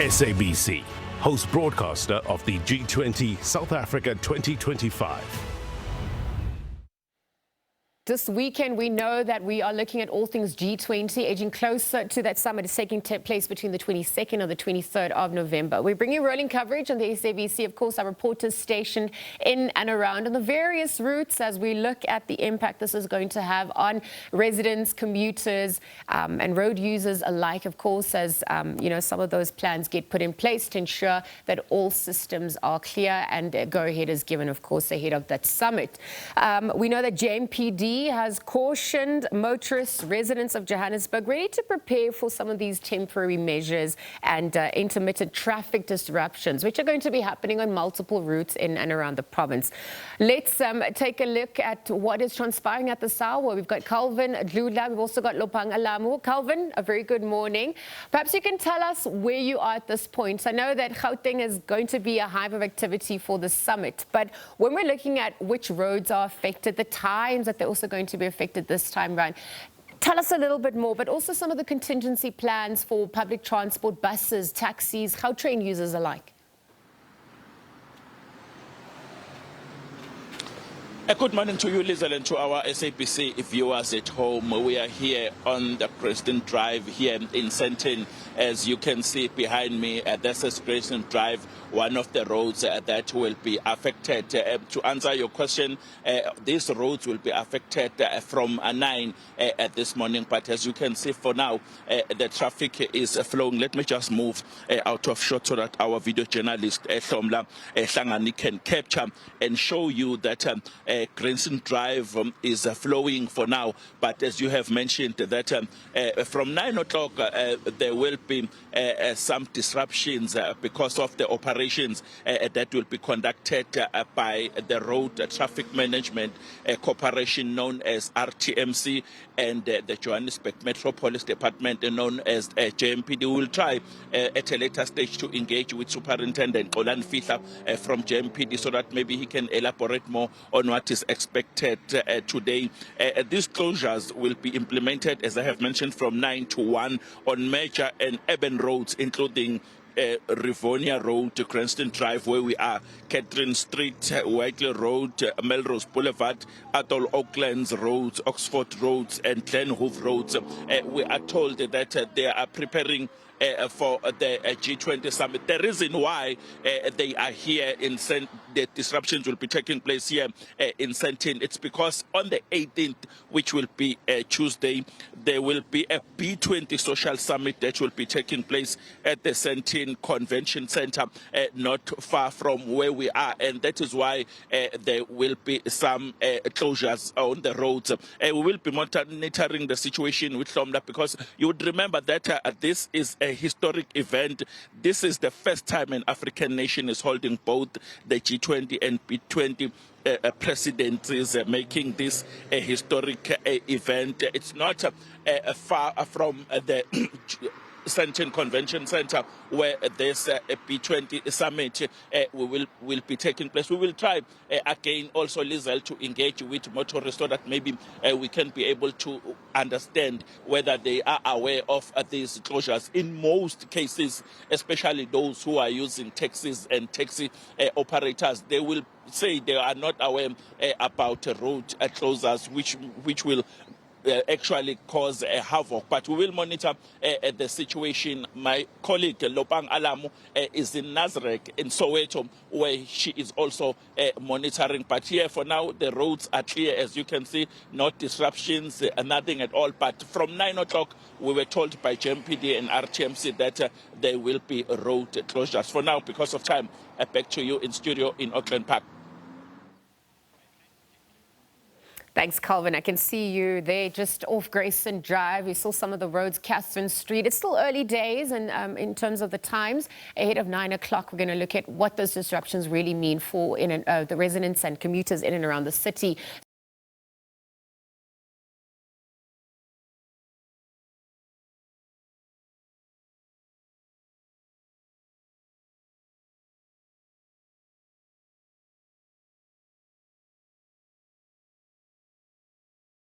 SABC, host broadcaster of the G20 South Africa 2025. This weekend, we know that we are looking at all things G20, edging closer to that summit. It's taking place between the 22nd and the 23rd of November. We bring you rolling coverage on the SABC, of course, our reporters stationed in and around on the various routes as we look at the impact this is going to have on residents, commuters, and road users alike, of course, as some of those plans get put in place to ensure that all systems are clear and go-ahead is given, of course, ahead of that summit. We know that JMPD has cautioned motorists, residents of Johannesburg, ready to prepare for some of these temporary measures and intermittent traffic disruptions, which are going to be happening on multiple routes in and around the province. Let's take a look at what is transpiring at the SAWA. We've got Calvin Dludla. We've also got Lopang Alamu. Calvin, a very good morning. Perhaps you can tell us where you are at this point. I know that Gauteng is going to be a hive of activity for the summit, but when we're looking at which roads are affected, the times that they're also going to be affected this time round, tell us a little bit more, but also some of the contingency plans for public transport, buses, taxis, train users alike. Good morning to you, Lizel, and to our SABC viewers at home. We are here on the President Drive here in Sandton. As you can see behind me, this is President Drive, one of the roads that will be affected. To answer your question, these roads will be affected from 9 this morning. But as you can see for now, the traffic is flowing. Let me just move out of shot so that our video journalist, Hlomla Hlangani, can capture and show you that President Drive is flowing for now. But as you have mentioned, that from 9 o'clock, there will be some disruptions because of the operations that will be conducted by the Road Traffic Management Corporation known as RTMC and the Johannesburg Metropolis Department known as JMPD. We will try at a later stage to engage with Superintendent Olan Fihla from JMPD so that maybe he can elaborate more on what is expected today. These closures will be implemented, as I have mentioned, from 9 to 1 on major and urban roads, including Rivonia Road, Cranston Drive, where we are, Catherine Street, Whiteley Road, Melrose Boulevard, Atoll Oaklands Roads, Oxford Roads, and Glenhove Roads. We are told that they are preparing for the G20 summit. The reason why they are here in the disruptions will be taking place here in Sandton, it's because on the 18th, which will be Tuesday, there will be a B20 social summit that will be taking place at the Sandton Convention Center, not far from where we are, and that is why there will be some closures on the roads. We will be monitoring the situation with Hlomla, because you would remember that this is a historic event. This is the first time an African nation is holding both the G20 and B20 presidencies, making this a historic event. It's not far from the Sandton Convention Center where this B20 summit will be taking place. We will try again also, Lizel, to engage with motorists so that maybe we can be able to understand whether they are aware of these closures. In most cases, especially those who are using taxis and taxi operators, they will say they are not aware about road closures, which will actually cause a havoc. But we will monitor the situation. My colleague Lopang Alamu is in Nazareth in Soweto, where she is also monitoring. But here for now, the roads are clear, as you can see, no disruptions, nothing at all. But from 9 o'clock, we were told by JMPD and RTMC that there will be road closures. For now, because of time, back to you in studio in Auckland Park. Thanks, Calvin. I can see you there just off Grayson Drive. We saw some of the roads, Catherine Street. It's still early days, and in terms of the times, ahead of 9 o'clock, we're going to look at what those disruptions really mean for the residents and commuters in and around the city.